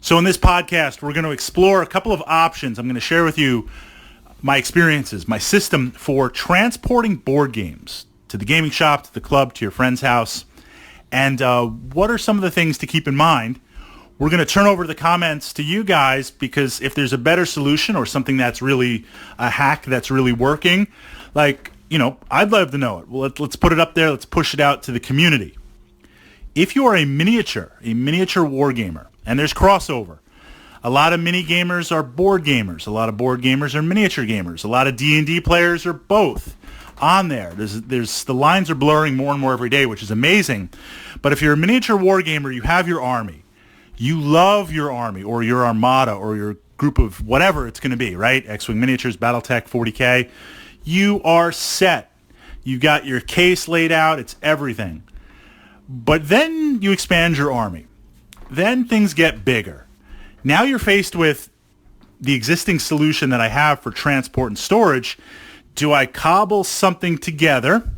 So in this podcast, we're going to explore a couple of options. I'm going to share with you my experiences, my system for transporting board games to the gaming shop, to the club, to your friend's house, and what are some of the things to keep in mind. We're going to turn over the comments to you guys because if there's a better solution or something that's really a hack that's really working, I'd love to know it. Well, let's put it up there. Let's push it out to the community. If you are a miniature wargamer, and there's crossover. A lot of mini gamers are board gamers. A lot of board gamers are miniature gamers. A lot of D&D players are both on there. There's the lines are blurring more and more every day, which is amazing. But if you're a miniature wargamer, you have your army. You love your army or your armada or your group of whatever it's going to be, right? X-Wing Miniatures, Battletech, 40K. You are set. You've got your case laid out. It's everything. But then you expand your army. Then things get bigger. Now you're faced with the existing solution that I have for transport and storage. Do I cobble something together?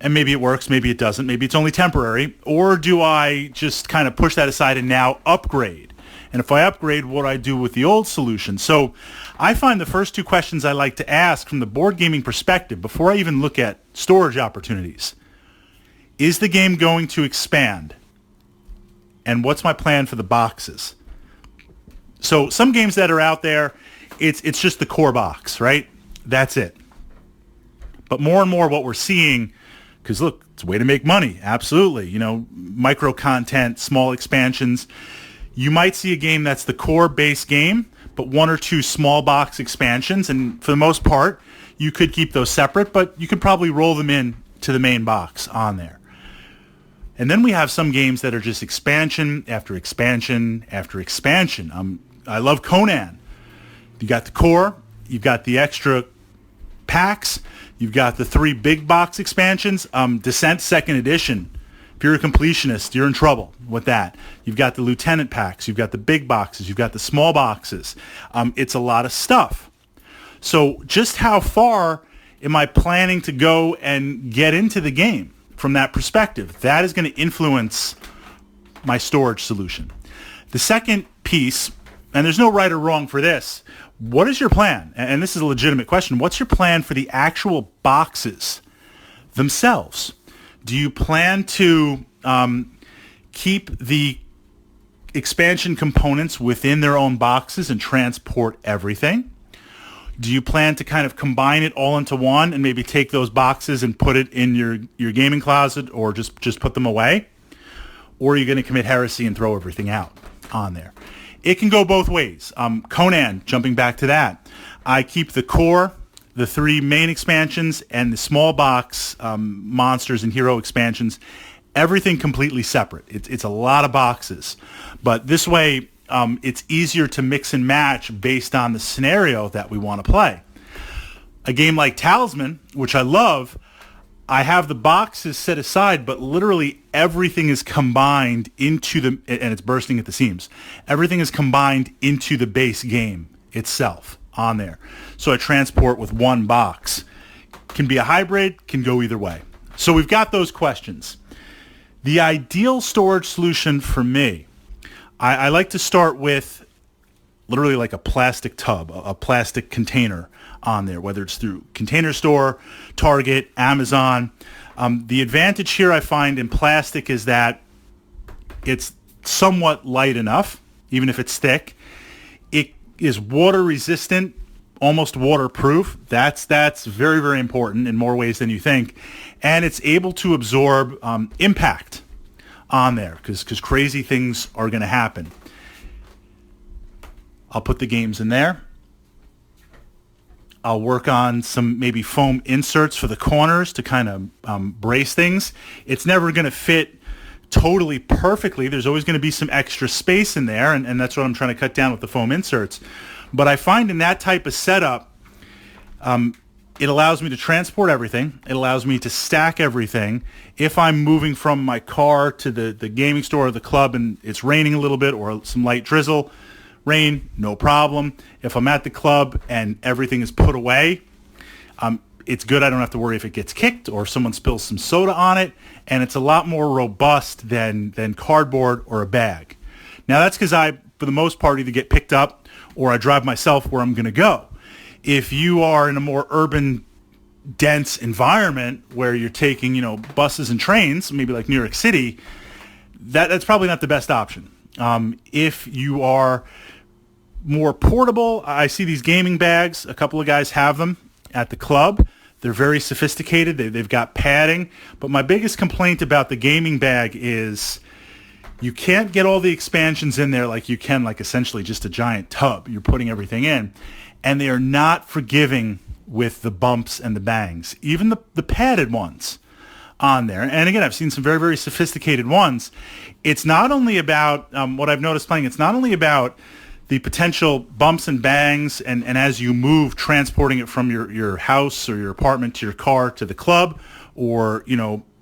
And maybe it works, maybe it doesn't, maybe it's only temporary. Or do I just kind of push that aside and now upgrade? And if I upgrade, what do I do with the old solution? So I find the first two questions I like to ask from the board gaming perspective before I even look at storage opportunities. Is the game going to expand? And what's my plan for the boxes? So some games that are out there, it's just the core box, right? That's it. But more and more what we're seeing, because look, it's a way to make money. Absolutely. Micro content, small expansions. You might see a game that's the core base game, but one or two small box expansions. And for the most part, you could keep those separate, but you could probably roll them in to the main box on there. And then we have some games that are just expansion after expansion after expansion. I love Conan. You got the core, you've got the extra packs, you've got the 3 big box expansions. Descent 2nd Edition. If you're a completionist, you're in trouble with that. You've got the Lieutenant packs, you've got the big boxes, you've got the small boxes. It's a lot of stuff. So just how far am I planning to go and get into the game? From that perspective, that is going to influence my storage solution. The second piece, and there's no right or wrong for this, what is your plan? And this is a legitimate question. What's your plan for the actual boxes themselves? Do you plan to keep the expansion components within their own boxes and transport everything? Do you plan to kind of combine it all into one and maybe take those boxes and put it in your gaming closet or just put them away? Or are you going to commit heresy and throw everything out on there? It can go both ways. Conan, jumping back to that. I keep the core, the 3 main expansions, and the small box monsters and hero expansions, everything completely separate. It's a lot of boxes. But this way, it's easier to mix and match based on the scenario that we want to play. A game like Talisman, which I love, I have the boxes set aside, but literally everything is combined into and it's bursting at the seams. Everything is combined into the base game itself on there. So I transport with one box. Can be a hybrid, can go either way. So we've got those questions. The ideal storage solution for me, I like to start with literally like a plastic tub, a plastic container on there, whether it's through Container Store, Target, Amazon. The advantage here I find in plastic is that it's somewhat light enough, even if it's thick. It is water resistant, almost waterproof. That's very, very important in more ways than you think. And it's able to absorb impact on there because crazy things are going to happen. I'll put the games in there. I'll work on some maybe foam inserts for the corners to kind of brace things. It's never going to fit totally perfectly. There's always going to be some extra space in there, and that's what I'm trying to cut down with the foam inserts. But I find in that type of setup, it allows me to transport everything. It allows me to stack everything. If I'm moving from my car to the gaming store or the club and it's raining a little bit or some light drizzle, rain, no problem. If I'm at the club and everything is put away, it's good. I don't have to worry if it gets kicked or if someone spills some soda on it. And it's a lot more robust than cardboard or a bag. Now, that's because I for the most part, either get picked up or I drive myself where I'm going to go. If you are in a more urban, dense environment where you're taking, buses and trains, maybe like New York City, that's probably not the best option. If you are more portable, I see these gaming bags. A couple of guys have them at the club. They're very sophisticated. They've got padding. But my biggest complaint about the gaming bag is you can't get all the expansions in there like you can, like essentially just a giant tub. You're putting everything in. And they are not forgiving with the bumps and the bangs. Even the padded ones on there. And again, I've seen some very, very sophisticated ones. It's not only about, what I've noticed playing, it's not only about the potential bumps and bangs and as you move, transporting it from your house or your apartment to your car to the club, or,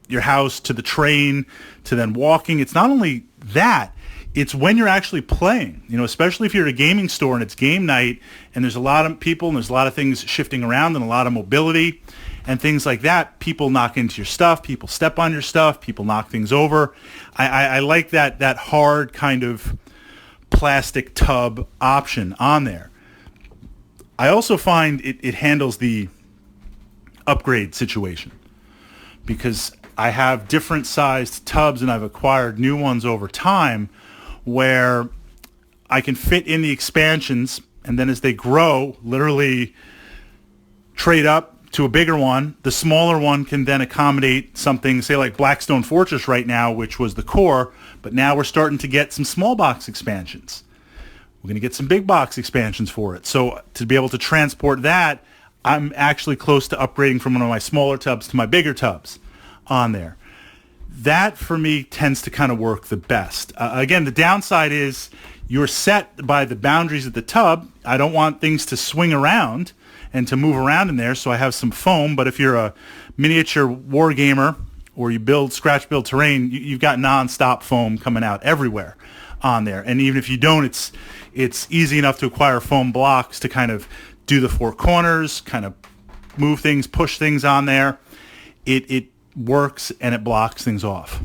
your house to the train to then walking. It's not only that, it's when you're actually playing, especially if you're at a gaming store and it's game night and there's a lot of people and there's a lot of things shifting around and a lot of mobility and things like that. People knock into your stuff, people step on your stuff, people knock things over. I like that hard kind of plastic tub option on there. I also find it handles the upgrade situation because I have different sized tubs and I've acquired new ones over time where I can fit in the expansions, and then as they grow, literally trade up to a bigger one. The smaller one can then accommodate something, say like Blackstone Fortress right now, which was the core, but now we're starting to get some small box expansions. We're going to get some big box expansions for it. So to be able to transport that, I'm actually close to upgrading from one of my smaller tubs to my bigger tubs on there. That, for me, tends to kind of work the best. Again, the downside is you're set by the boundaries of the tub. I don't want things to swing around and to move around in there, so I have some foam. But if you're a miniature Wargamer or you build scratch-build terrain, you've got non-stop foam coming out everywhere on there. And even if you don't, it's easy enough to acquire foam blocks to kind of do the four corners, kind of move things, push things on there. It works and it blocks things off.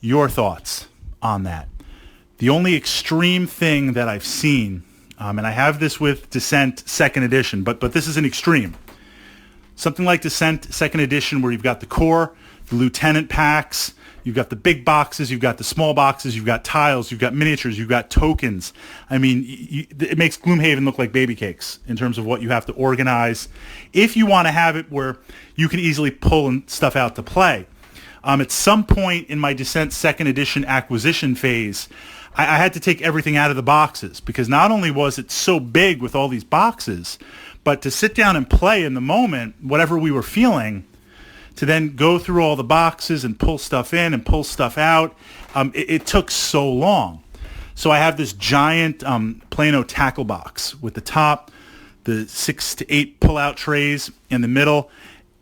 Your thoughts on that? The only extreme thing that I've seen, and I have this with Descent 2nd Edition, but this is an extreme. Something like Descent 2nd Edition where you've got the core, the Lieutenant packs, you've got the big boxes, you've got the small boxes, you've got tiles, you've got miniatures, you've got tokens. I mean, it makes Gloomhaven look like baby cakes in terms of what you have to organize if you want to have it where you can easily pull stuff out to play. At some point in my Descent 2nd Edition acquisition phase, I had to take everything out of the boxes because not only was it so big with all these boxes, but to sit down and play in the moment, whatever we were feeling, to then go through all the boxes and pull stuff in and pull stuff out, it took so long. So I have this giant Plano tackle box with the top, the 6 to 8 pull-out trays in the middle.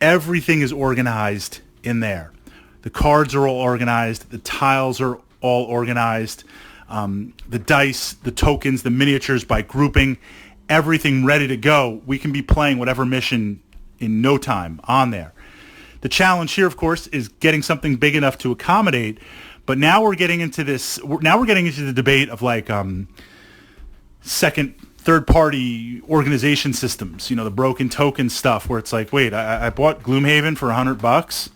Everything is organized in there. The cards are all organized. The tiles are all organized. The dice, the tokens, the miniatures by grouping, everything ready to go. We can be playing whatever mission in no time on there. The challenge here, of course, is getting something big enough to accommodate. But now we're getting into this. Now we're getting into the debate of like third-party organization systems. The broken token stuff where it's like, wait, I bought Gloomhaven for $100,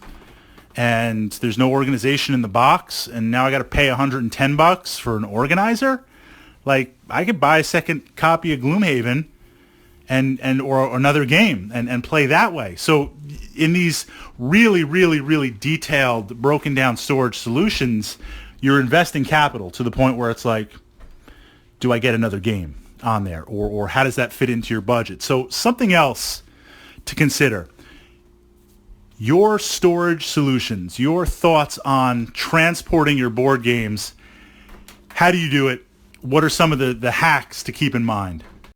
and there's no organization in the box, and now I got to pay $110 for an organizer. Like, I could buy a second copy of Gloomhaven and or another game and play that way. So in these really, really, really detailed, broken down storage solutions, you're investing capital to the point where it's like, do I get another game on there? Or how does that fit into your budget? So something else to consider. Your storage solutions, your thoughts on transporting your board games. How do you do it? What are some of the hacks to keep in mind?